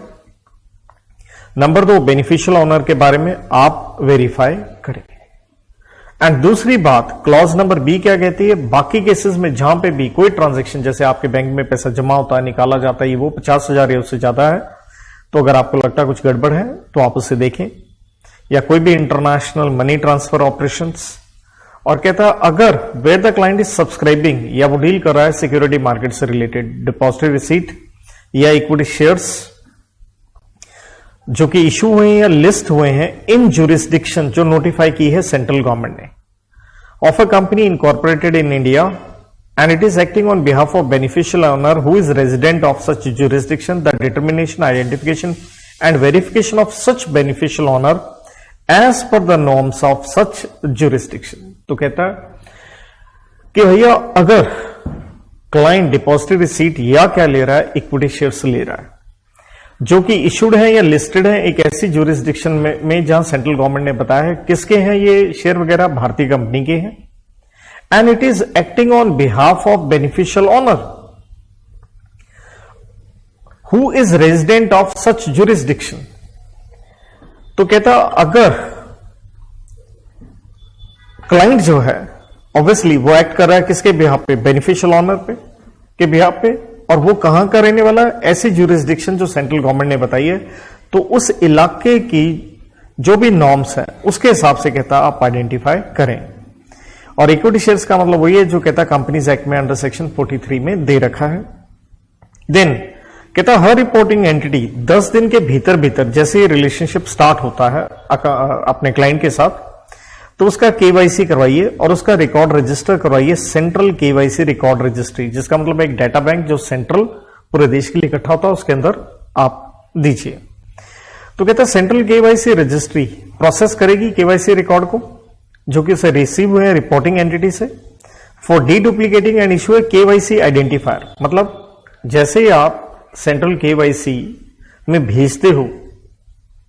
नंबर 2 बेनिफिशियल ऑनर के बारे में आप वेरीफाई करेंगे। एंड दूसरी बात क्लॉज नंबर बी क्या कहती है, बाकी केसेस में जहां पे भी कोई ट्रांजैक्शन, जैसे आपके बैंक में पैसा जमा होता है, निकाला जाता है, वो 50,000 या उससे ज्यादा है, तो अगर आपको लगता है कुछ गड़बड़ है तो आप उसे देखें, या कोई भी इंटरनेशनल मनी ट्रांसफर ऑपरेशंस। और कहता है अगर where the client is subscribing, या वो डील कर रहा है सिक्योरिटी मार्केट से रिलेटेड, डिपॉजिटरी रिसीट या इक्विटी शेयर्स जो कि इशू हुए हैं या लिस्ट हुए हैं इन जुरिस्डिक्शन जो नोटिफाई की है सेंट्रल गवर्नमेंट ने, of a company incorporated in India and it is acting on behalf of beneficial owner who is resident of such jurisdiction, the determination, identification and verification of such beneficial owner as per the norms of such jurisdiction. तो कहता है कि भैया अगर क्लाइंट डिपॉजिटरी रिसीट या क्या ले रहा है, इक्विटी शेयर्स ले रहा है जो कि इशूड है या लिस्टेड है एक ऐसी जुरिस्डिक्शन में जहां सेंट्रल गवर्नमेंट ने बताया है किसके हैं ये शेयर वगैरह, भारतीय कंपनी के हैं, and it is acting on behalf of beneficial owner who is resident of such jurisdiction. तो कहता अगर क्लाइंट जो है ऑब्वियसली वो एक्ट कर रहा है किसके बिहाफ पे, बेनिफिशियल ओनर पे के बिहाफ पे, और वो कहां का रहने वाला है, ऐसी ज्यूरिस्डिक्शन जो सेंट्रल गवर्नमेंट ने बताई है, तो उस इलाके की जो भी नॉर्म्स है उसके हिसाब से कहता आप आइडेंटिफाई करें। और इक्विटी शेयर्स का मतलब वही है जो कहता कंपनीज एक्ट में अंडर सेक्शन 43 में दे रखा है। देन कहता हर रिपोर्टिंग एंटिटी 10 दिन के भीतर भीतर जैसे रिलेशनशिप स्टार्ट होता है अपने क्लाइंट के साथ, तो उसका केवाईसी करवाइए और उसका रिकॉर्ड रजिस्टर करवाइए सेंट्रल केवाईसी रिकॉर्ड रजिस्ट्री, जिसका मतलब एक डाटा बैंक जो सेंट्रल पूरे देश के लिए इकट्ठा होता है उसके अंदर आप दीजिए। तो कहता है सेंट्रल केवाईसी रजिस्ट्री प्रोसेस करेगी केवाईसी रिकॉर्ड को जो कि उसे रिसीव हुए रिपोर्टिंग एंटिटी से for D duplicating and issue A KYC identifier. मतलब जैसे ही आप सेंट्रल केवाईसी में भेजते हो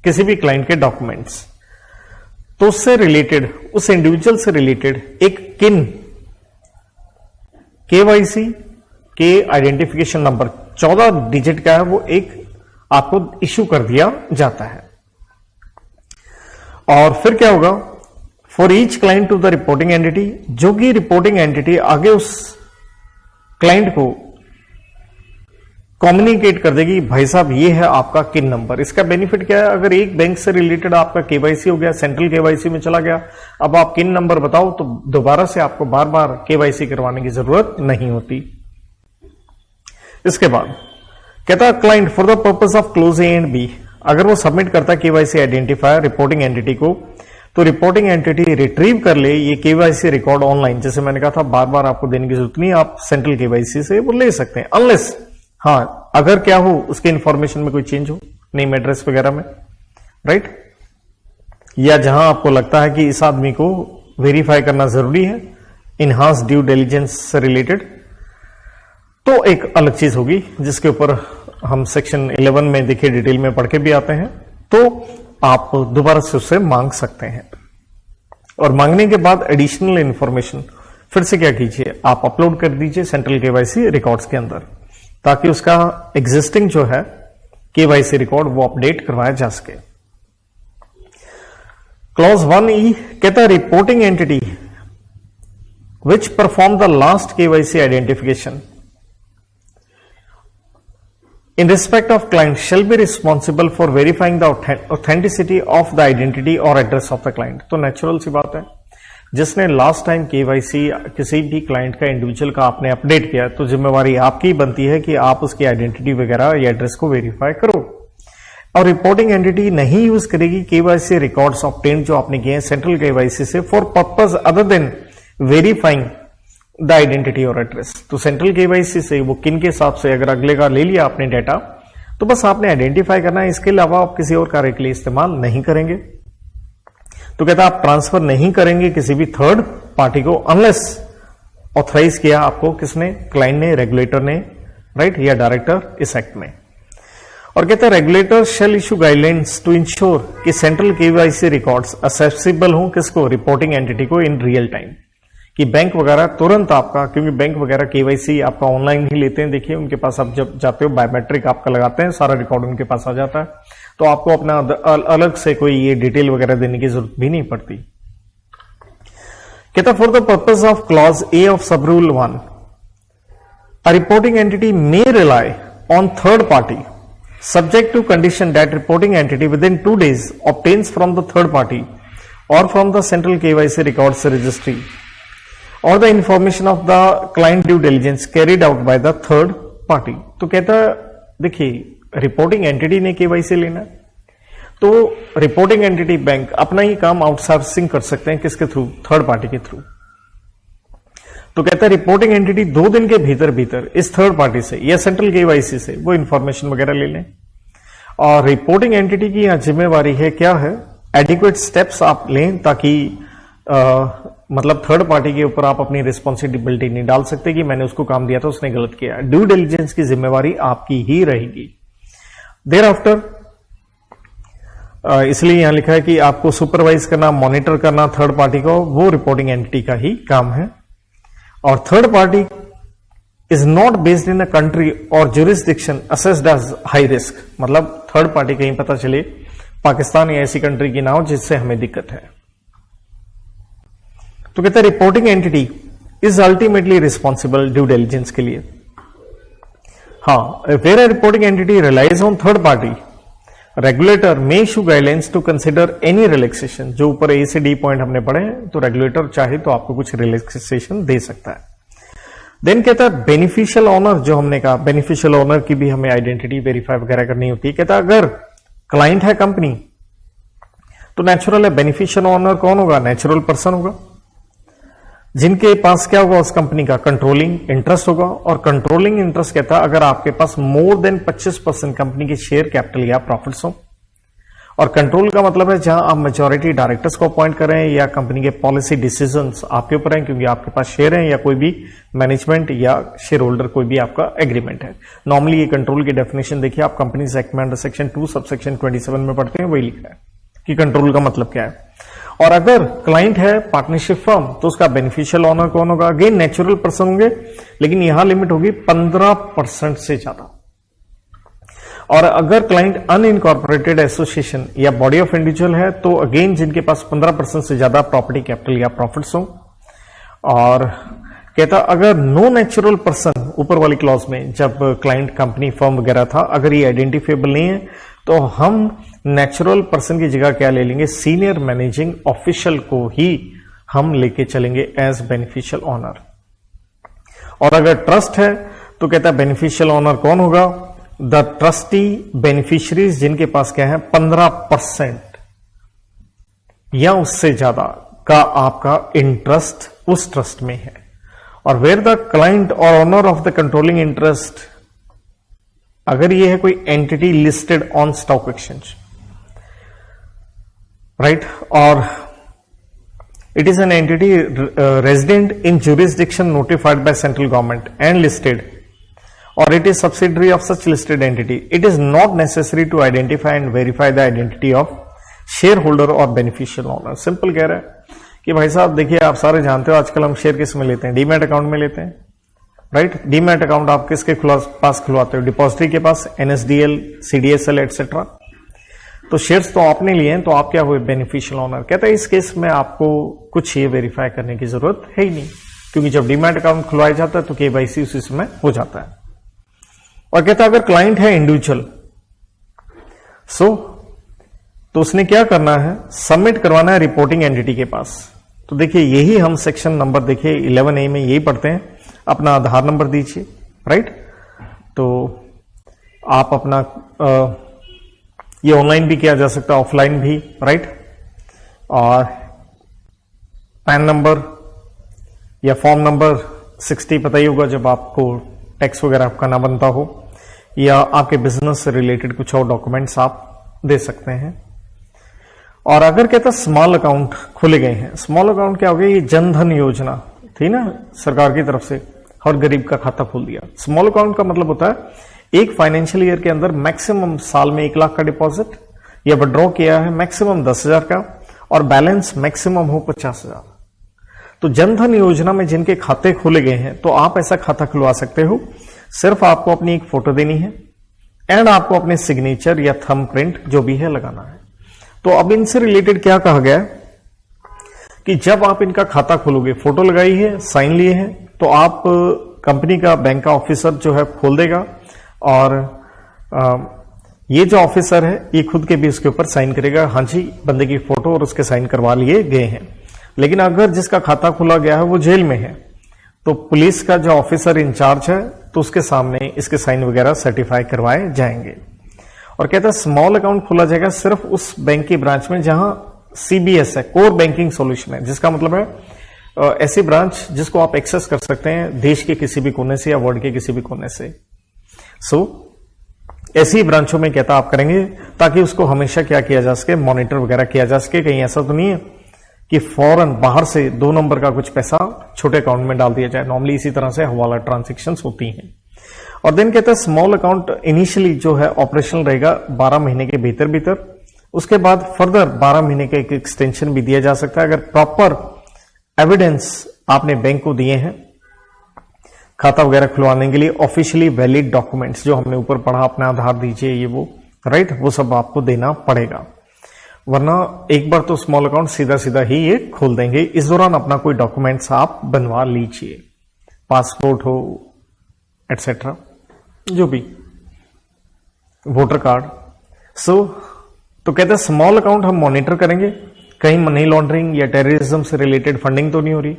किसी भी क्लाइंट के डॉक्यूमेंट्स, तो उससे रिलेटेड, उस इंडिविजुअल से रिलेटेड एक किन केवाईसी के आइडेंटिफिकेशन नंबर 14 डिजिट का है, वो एक आपको इश्यू कर दिया जाता है। और फिर क्या होगा, for each client to the reporting entity, जो कि रिपोर्टिंग एंटिटी आगे उस क्लाइंट को कम्युनिकेट कर देगी, भाई साहब ये है आपका किन नंबर। इसका बेनिफिट क्या है, अगर एक बैंक से रिलेटेड आपका केवाईसी हो गया, सेंट्रल केवाईसी में चला गया, अब आप किन नंबर बताओ, तो दोबारा से आपको बार बार केवाईसी करवाने की जरूरत नहीं होती। इसके बाद कहता है client for the purpose of clause A and B, अगर वो सबमिट करता है केवाईसी आइडेंटिफायर रिपोर्टिंग एंटिटी को, तो रिपोर्टिंग एंटिटी रिट्रीव कर ले ये केवाईसी रिकॉर्ड ऑनलाइन। जैसे मैंने कहा था बार बार आपको देने की जरूरत नहीं, आप सेंट्रल केवाईसी से वो ले सकते हैं, अनलेस हाँ अगर क्या हो उसके इंफॉर्मेशन में कोई चेंज हो, नेम एड्रेस वगैरह में, राइट, या जहां आपको लगता है कि इस आदमी को वेरीफाई करना जरूरी है इनहांस ड्यू डिलिजेंस से रिलेटेड, तो एक अलग चीज होगी जिसके ऊपर हम सेक्शन 11 में देखिए डिटेल में पढ़ के भी आते हैं, तो आप दोबारा से उससे मांग सकते हैं। और मांगने के बाद एडिशनल इंफॉर्मेशन फिर से क्या कीजिए, आप अपलोड कर दीजिए सेंट्रल केवाईसी रिकॉर्ड्स के अंदर, ताकि उसका एग्जिस्टिंग जो है केवाईसी रिकॉर्ड वो अपडेट करवाया जा सके। क्लॉज 1E कहता है reporting entity which perform the last KYC identification in respect of client shall be responsible for verifying the authenticity of the identity or address of the client। तो नेचुरल सी बात है, जिसने लास्ट टाइम केवाईसी किसी भी क्लाइंट का इंडिविजुअल का आपने अपडेट किया, तो जिम्मेवारी आपकी बनती है कि आप उसकी आइडेंटिटी वगैरह या एड्रेस को वेरीफाई करो। और रिपोर्टिंग एंटिटी नहीं यूज करेगी केवाईसी रिकॉर्ड्स ऑब्टेन्ड जो आपने किए हैं सेंट्रल केवाईसी से for purpose other than verifying the identity और एड्रेस। तो सेंट्रल केवाईसी से वो किन के हिसाब से अगर अगले का ले लिया आपने डेटा, तो बस आपने आइडेंटिफाई करना है, इसके अलावा आप किसी और कार्य के लिए इस्तेमाल नहीं करेंगे। तो कहता आप ट्रांसफर नहीं करेंगे किसी भी थर्ड पार्टी को अनलेस ऑथराइज किया आपको किसने, क्लाइंट ने, रेगुलेटर ने, राइट, या डायरेक्टर इस एक्ट में। और कहता है regulator shall issue guidelines to ensure कि सेंट्रल केवाईसी रिकॉर्ड्स एक्सेसिबल हों किसको, रिपोर्टिंग एंटिटी को इन रियल टाइम, कि बैंक वगैरह तुरंत आपका, क्योंकि बैंक वगैरह केवाईसी आपका ऑनलाइन ही लेते हैं, देखिए उनके पास आप जब जाते हो बायोमेट्रिक आपका लगाते हैं, सारा रिकॉर्ड उनके पास आ जाता है, तो आपको अपना अलग से कोई ये डिटेल वगैरह देने की जरूरत भी नहीं पड़ती। कहता for the purpose of clause A of सब rule 1 a reporting entity may rely on third party subject to condition that reporting entity within 2 days obtains from the third party or from the central KYC records registry or the information of the client due diligence carried out by the third party। तो कहता देखिए रिपोर्टिंग एंटिटी ने केवाईसी लेना, तो रिपोर्टिंग एंटिटी बैंक अपना ही काम आउटसोर्सिंग कर सकते हैं किसके थ्रू, थर्ड पार्टी के थ्रू। तो कहता है रिपोर्टिंग एंटिटी 2 दिन के भीतर भीतर इस थर्ड पार्टी से या सेंट्रल केवाईसी से वो इंफॉर्मेशन वगैरह ले लें। और रिपोर्टिंग एंटिटी की यहां जिम्मेवारी है क्या है, एडिक्वेट स्टेप्स आप लें ताकि मतलब थर्ड पार्टी के ऊपर आप अपनी रिस्पॉन्सिबिलिटी नहीं डाल सकते कि मैंने उसको काम दिया था उसने गलत किया। ड्यू डिलिजेंस की जिम्मेवारी आपकी ही रहेगी। देयर आफ्टर इसलिए यहां लिखा है कि आपको सुपरवाइज करना, मॉनिटर करना थर्ड पार्टी को, वो रिपोर्टिंग एंटिटी का ही काम है। और third party is not based in a country और jurisdiction assessed as high risk, मतलब थर्ड पार्टी कहीं पता चले पाकिस्तान या ऐसी कंट्री की ना हो जिससे हमें दिक्कत है। तो कहते हैं reporting entity is ultimately responsible due diligence के लिए। हाँ, where a reporting entity relies on third party regulator may issue guidelines to consider any relaxation. जो ऊपर ए से डी पॉइंट हमने पढ़े हैं, तो रेगुलेटर चाहे तो आपको कुछ रिलैक्सेशन दे सकता है। देन कहता है बेनिफिशियल ओनर, जो हमने कहा बेनिफिशियल ओनर की भी हमें आइडेंटिटी वेरीफाई वगैरह करनी होती है। कहता है अगर क्लाइंट है कंपनी तो नेचुरल है बेनिफिशियल ओनर कौन होगा, नेचुरल पर्सन होगा जिनके पास क्या होगा उस कंपनी का कंट्रोलिंग इंटरेस्ट होगा। और कंट्रोलिंग इंटरेस्ट कहता है अगर आपके पास मोर देन 25% कंपनी के शेयर कैपिटल या प्रॉफिट्स हो। और कंट्रोल का मतलब है जहां आप मेजॉरिटी डायरेक्टर्स को अपॉइंट कर रहे हैं या कंपनी के पॉलिसी डिसीजंस आपके ऊपर हैं क्योंकि आपके पास शेयर है या कोई भी मैनेजमेंट या शेयर होल्डर कोई भी आपका एग्रीमेंट है। नॉर्मली ये कंट्रोल की डेफिनेशन देखिए आप कंपनीज एक्ट में अंडर सेक्शन 2 सबसेक्शन 27 में पढ़ते हैं, वही लिखा है कि कंट्रोल का मतलब क्या है। और अगर क्लाइंट है पार्टनरशिप फर्म तो उसका बेनिफिशियल ओनर कौन होगा, अगेन नेचुरल पर्सन होंगे, लेकिन यहां लिमिट होगी 15% से ज्यादा। और अगर क्लाइंट अनइनकॉर्पोरेटेड एसोसिएशन या बॉडी ऑफ इंडिविजुअल है तो अगेन जिनके पास 15% से ज्यादा प्रॉपर्टी कैपिटल या प्रॉफिट्स हो। और कहता अगर नो नेचुरल पर्सन, ऊपर वाली क्लॉज में जब क्लाइंट कंपनी फर्म वगैरह था, अगर ये आइडेंटिफाइबल नहीं है तो हम नेचुरल पर्सन की जगह क्या ले लेंगे, सीनियर मैनेजिंग ऑफिशियल को ही हम लेके चलेंगे एज बेनिफिशियल ओनर। और अगर ट्रस्ट है तो कहता है बेनिफिशियल ओनर कौन होगा, द ट्रस्टी बेनिफिशियरीज जिनके पास क्या है 15% या उससे ज्यादा का आपका इंटरेस्ट उस ट्रस्ट में है। और वेयर द क्लाइंट और owner of the controlling interest, अगर ये है कोई entity listed on stock exchange, right, और it is an entity resident in jurisdiction notified by central government and listed, or it is subsidiary of such listed entity, it is not necessary to identify and verify the identity of shareholder or beneficial owner। Simple कह रहा है कि भाई साहब देखिए आप सारे जानते हो आजकल हम शेयर किस में लेते हैं, डीमैट अकाउंट में लेते हैं, राइट। डीमैट अकाउंट आप किसके पास खुलवाते हो, डिपॉजिटरी के पास, NSDL, CDSL एटसेट्रा। तो शेयर्स तो आपने लिए हैं तो आप क्या हुए, बेनिफिशियल ओनर। कहता है इस केस में आपको कुछ ये वेरीफाई करने की जरूरत है ही नहीं, क्योंकि जब डीमैट अकाउंट खुलवाया जाता है तो KYC उसी समय हो जाता है। और कहता है अगर क्लाइंट है इंडिविजुअल तो उसने क्या करना है, सबमिट करवाना है रिपोर्टिंग एंटिटी के पास। तो देखिए यही हम सेक्शन नंबर देखिए 11A में यही पढ़ते हैं, अपना आधार नंबर दीजिए, राइट। तो आप अपना ये ऑनलाइन भी किया जा सकता है, ऑफलाइन भी, राइट। और पैन नंबर या फॉर्म नंबर 60 पता ही होगा जब आपको टैक्स वगैरह करना बनता हो, या आपके बिजनेस से रिलेटेड कुछ और डॉक्यूमेंट्स आप दे सकते हैं। और अगर कहता स्मॉल अकाउंट खुले गए हैं, स्मॉल अकाउंट क्या हो गया, ये जन धन योजना थी ना सरकार की तरफ से, हर गरीब का खाता खोल दिया। स्मॉल अकाउंट का मतलब होता है एक फाइनेंशियल ईयर के अंदर मैक्सिमम साल में 1 लाख का डिपॉजिट या विड्रॉ किया है मैक्सिमम 10,000 का, और बैलेंस मैक्सिमम हो 50,000। तो जनधन योजना में जिनके खाते खोले गए हैं तो आप ऐसा खाता खुलवा सकते हो, सिर्फ आपको अपनी एक फोटो देनी है एंड आपको अपने सिग्नेचर या थंब प्रिंट जो भी है लगाना है। तो अब इनसे रिलेटेड क्या कहा गया है कि जब आप इनका खाता खोलोगे, फोटो लगाई है, साइन लिए हैं, तो आप कंपनी का बैंक का ऑफिसर जो है खोल देगा और ये जो ऑफिसर है ये खुद के भी उसके ऊपर साइन करेगा, हाँ जी बंदे की फोटो और उसके साइन करवा लिए गए हैं। लेकिन अगर जिसका खाता खोला गया है वो जेल में है, तो पुलिस का जो ऑफिसर इंचार्ज है तो उसके सामने इसके साइन वगैरह सर्टिफाई करवाए जाएंगे। और कहता है स्मॉल अकाउंट खोला जाएगा सिर्फ उस बैंक की ब्रांच में जहां CBS है, कोर बैंकिंग सॉल्यूशन है, जिसका मतलब है ऐसी ब्रांच जिसको आप एक्सेस कर सकते हैं देश के किसी भी कोने से या वर्ल्ड के किसी भी कोने से। ऐसी ब्रांचों में कहता आप करेंगे ताकि उसको हमेशा क्या किया जा सके, मॉनिटर वगैरह किया जा सके। कहीं ऐसा तो नहीं है कि फौरन बाहर से 2 नंबर का कुछ पैसा छोटे अकाउंट में डाल दिया जाए। नॉर्मली इसी तरह से हवाला ट्रांजैक्शंस होती हैं। और देन कहता है स्मॉल अकाउंट इनिशियली जो है ऑपरेशनल रहेगा 12 महीने के भीतर भीतर, उसके बाद फर्दर 12 महीने का एक एक्सटेंशन भी दिया जा सकता है अगर प्रॉपर एविडेंस आपने बैंक को दिए हैं खाता वगैरह खुलवाने के लिए। ऑफिशियली वैलिड डॉक्यूमेंट्स जो हमने ऊपर पढ़ा, अपना आधार दीजिए, ये वो राइट, वो सब आपको देना पड़ेगा, वरना एक बार तो स्मॉल अकाउंट सीधा सीधा ही ये खोल देंगे। इस दौरान अपना कोई डॉक्यूमेंट्स आप बनवा लीजिए, पासपोर्ट हो एटसेट्रा, जो भी, वोटर कार्ड। तो कहते हैं स्मॉल अकाउंट हम मॉनिटर करेंगे, कहीं मनी लॉन्ड्रिंग या टेररिज्म से रिलेटेड फंडिंग तो नहीं हो रही।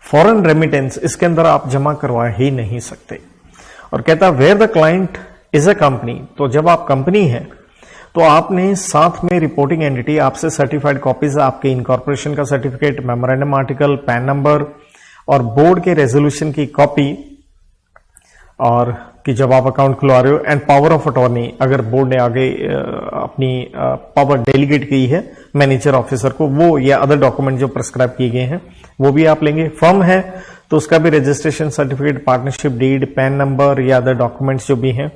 फॉरेन रेमिटेंस इसके अंदर आप जमा करवा ही नहीं सकते। और कहता है where the client is a company, तो जब आप कंपनी है तो आपने साथ में रिपोर्टिंग एंटिटी आपसे सर्टिफाइड कॉपीज, आपके इनकॉर्पोरेशन का certificate, memorandum article, PAN number और बोर्ड के रेजोल्यूशन की कॉपी, और कि जब आप अकाउंट खुलवा रहे हो, एंड पावर ऑफ अटॉर्नी अगर बोर्ड ने आगे अपनी पावर डेलीगेट की है मैनेजर ऑफिसर को, वो या अदर डॉक्यूमेंट जो प्रिस्क्राइब किए गए हैं वो भी आप लेंगे। फर्म है तो उसका भी registration certificate, partnership deed, PAN number या अदर डॉक्यूमेंट्स जो भी हैं,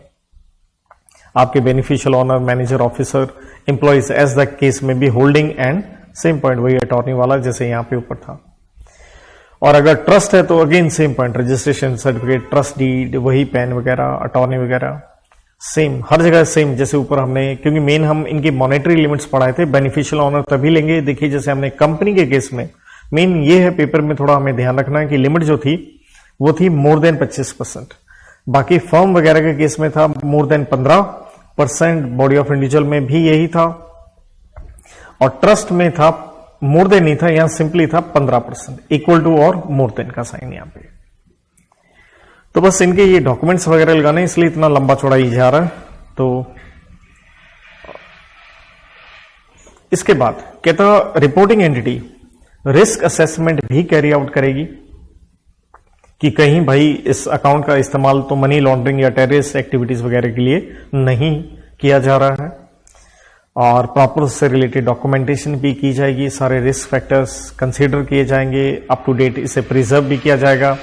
आपके beneficial owner, manager officer, employees as the case में भी होल्डिंग एंड सेम पॉइंट वही अटॉर्नी वाला जैसे यहां पे ऊपर था। और अगर ट्रस्ट है तो again same point, registration certificate, trust deed, वही पैन वगैरह, अटॉर्नी वगैरह, सेम हर जगह सेम जैसे ऊपर हमने, क्योंकि मेन हम इनकी मॉनेटरी लिमिट्स पढ़ाए थे। बेनिफिशियल ऑनर तभी लेंगे, देखिए जैसे हमने कंपनी के केस में मेन ये है, पेपर में थोड़ा हमें ध्यान रखना है कि लिमिट जो थी वो थी मोर देन 25%। बाकी फर्म वगैरह के केस में था more than 15%, body of individual में भी यही था, और ट्रस्ट में था मोर देन नहीं था, यहां सिंपली था 15%, इक्वल टू और मोर देन का साइन यहां पे। तो बस इनके ये डॉक्यूमेंट्स वगैरह लगाने, इसलिए इतना लंबा चौड़ा ही जा रहा है। तो इसके बाद कहता रिपोर्टिंग एंटिटी रिस्क असेसमेंट भी कैरी आउट करेगी कि कहीं भाई इस अकाउंट का इस्तेमाल तो मनी लॉन्ड्रिंग या टेररिस्ट एक्टिविटीज वगैरह के लिए नहीं किया जा रहा है, और प्रॉपर उससे रिलेटेड डॉक्यूमेंटेशन भी की जाएगी, सारे रिस्क फैक्टर्स कंसीडर किए जाएंगे, अप टू डेट इसे प्रिजर्व भी किया जाएगा,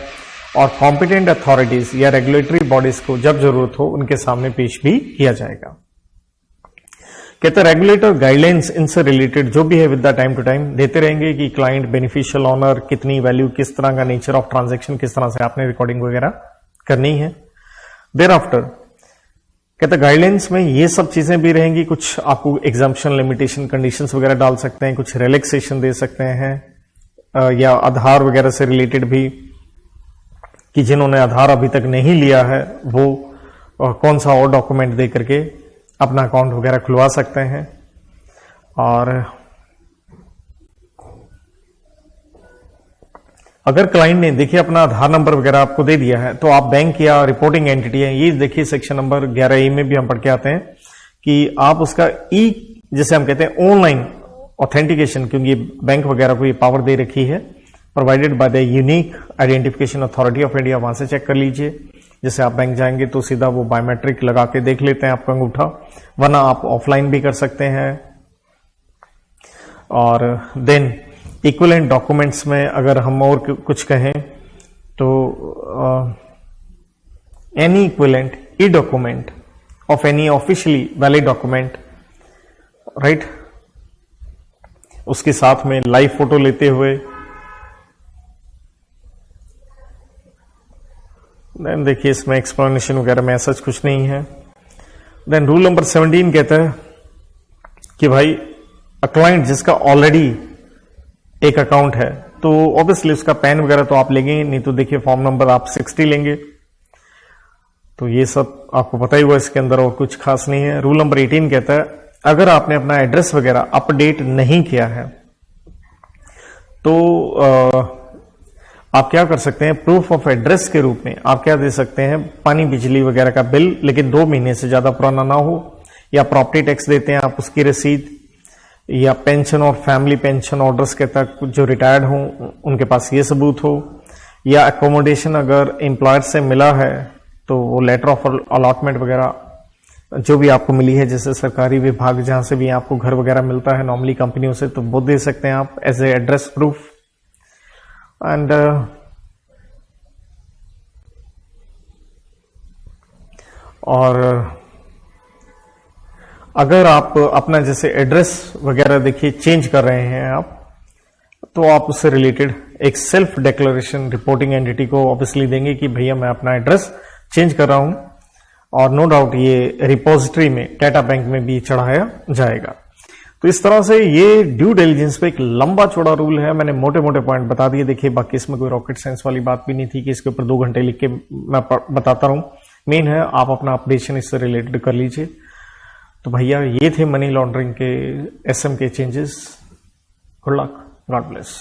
और कॉम्पिटेंट अथॉरिटीज या रेगुलेटरी बॉडीज को जब जरूरत हो उनके सामने पेश भी किया जाएगा। कहते रेगुलेटर गाइडलाइंस इनसे रिलेटेड जो भी है with the time to time देते रहेंगे कि क्लाइंट, बेनिफिशियल ऑनर, कितनी वैल्यू, किस तरह का नेचर ऑफ ट्रांजैक्शन, किस तरह से आपने रिकॉर्डिंग वगैरह करनी है। देयर आफ्टर कहते गाइडलाइंस में ये सब चीजें भी रहेंगी, कुछ आपको एग्जाम्पशन, लिमिटेशन, कंडीशंस वगैरह डाल सकते हैं, कुछ रिलैक्सेशन दे सकते हैं, या आधार वगैरह से रिलेटेड भी कि जिन्होंने आधार अभी तक नहीं लिया है वो कौन सा और डॉक्यूमेंट दे करके अपना अकाउंट वगैरह खुलवा सकते हैं। और अगर क्लाइंट ने देखिए अपना आधार नंबर वगैरह आपको दे दिया है, तो आप बैंक या रिपोर्टिंग एंटिटी है, ये देखिए सेक्शन नंबर 11A में भी हम पढ़ के आते हैं कि आप उसका जिसे हम कहते हैं ऑनलाइन ऑथेंटिकेशन, क्योंकि बैंक वगैरह को ये पावर दे रखी है, provided by the unique identification authority of India, वहां से चेक कर लीजिए। जैसे आप बैंक जाएंगे तो सीधा वो बायोमेट्रिक लगा के देख लेते हैं आपका अंगूठा, वरना आप ऑफलाइन भी कर सकते हैं। और देन इक्विवेलेंट डॉक्यूमेंट्स में अगर हम और कुछ कहें तो any equivalent E document of any officially valid document, right, उसके साथ में लाइव फोटो लेते हुए। देन देखिए इसमें एक्सप्लेनेशन वगैरह में ऐसा कुछ नहीं है। देन रूल नंबर 17 कहता है कि भाई अ क्लाइंट जिसका ऑलरेडी एक अकाउंट है तो ऑब्वियसली उसका पैन वगैरह तो आप लेंगे, नहीं तो देखिए फॉर्म नंबर आप 60 लेंगे। तो ये सब आपको पता ही हुआ इसके अंदर, और कुछ खास नहीं है। रूल नंबर 18 कहता है अगर आपने अपना एड्रेस वगैरह अपडेट नहीं किया है तो आप क्या कर सकते हैं, प्रूफ ऑफ एड्रेस के रूप में आप क्या दे सकते हैं, पानी बिजली वगैरह का बिल, लेकिन 2 महीने से ज्यादा पुराना ना हो, या प्रॉपर्टी टैक्स देते हैं आप उसकी रसीद, या पेंशन और फैमिली पेंशन ऑर्डर्स के तक जो रिटायर्ड हों उनके पास ये सबूत हो, या अकोमोडेशन अगर एम्प्लॉयर से मिला है तो वो लेटर ऑफ अलॉटमेंट वगैरह जो भी आपको मिली है, जैसे सरकारी विभाग जहां से भी आपको घर वगैरह मिलता है नॉर्मली कंपनियों से, तो वो दे सकते हैं आप as a address proof. And और अगर आप अपना जैसे एड्रेस वगैरह देखिए चेंज कर रहे हैं आप, तो आप उससे रिलेटेड एक सेल्फ डिक्लेरेशन रिपोर्टिंग एंटिटी को ऑब्वियसली देंगे कि भैया मैं अपना एड्रेस चेंज कर रहा हूं, और नो डाउट ये रिपोजिटरी में टाटा बैंक में भी चढ़ाया जाएगा। तो इस तरह से ये ड्यू डिलिजेंस पे एक लंबा चौड़ा रूल है, मैंने मोटे मोटे पॉइंट बता दिए। देखिए बाकी इसमें कोई रॉकेट साइंस वाली बात भी नहीं थी कि इसके ऊपर 2 घंटे लिख के मैं बताता रहूं। मेन है आप अपना अपडेशन इससे रिलेटेड कर लीजिए। तो भैया ये थे मनी लॉन्ड्रिंग के SM के changes. Good luck, God bless.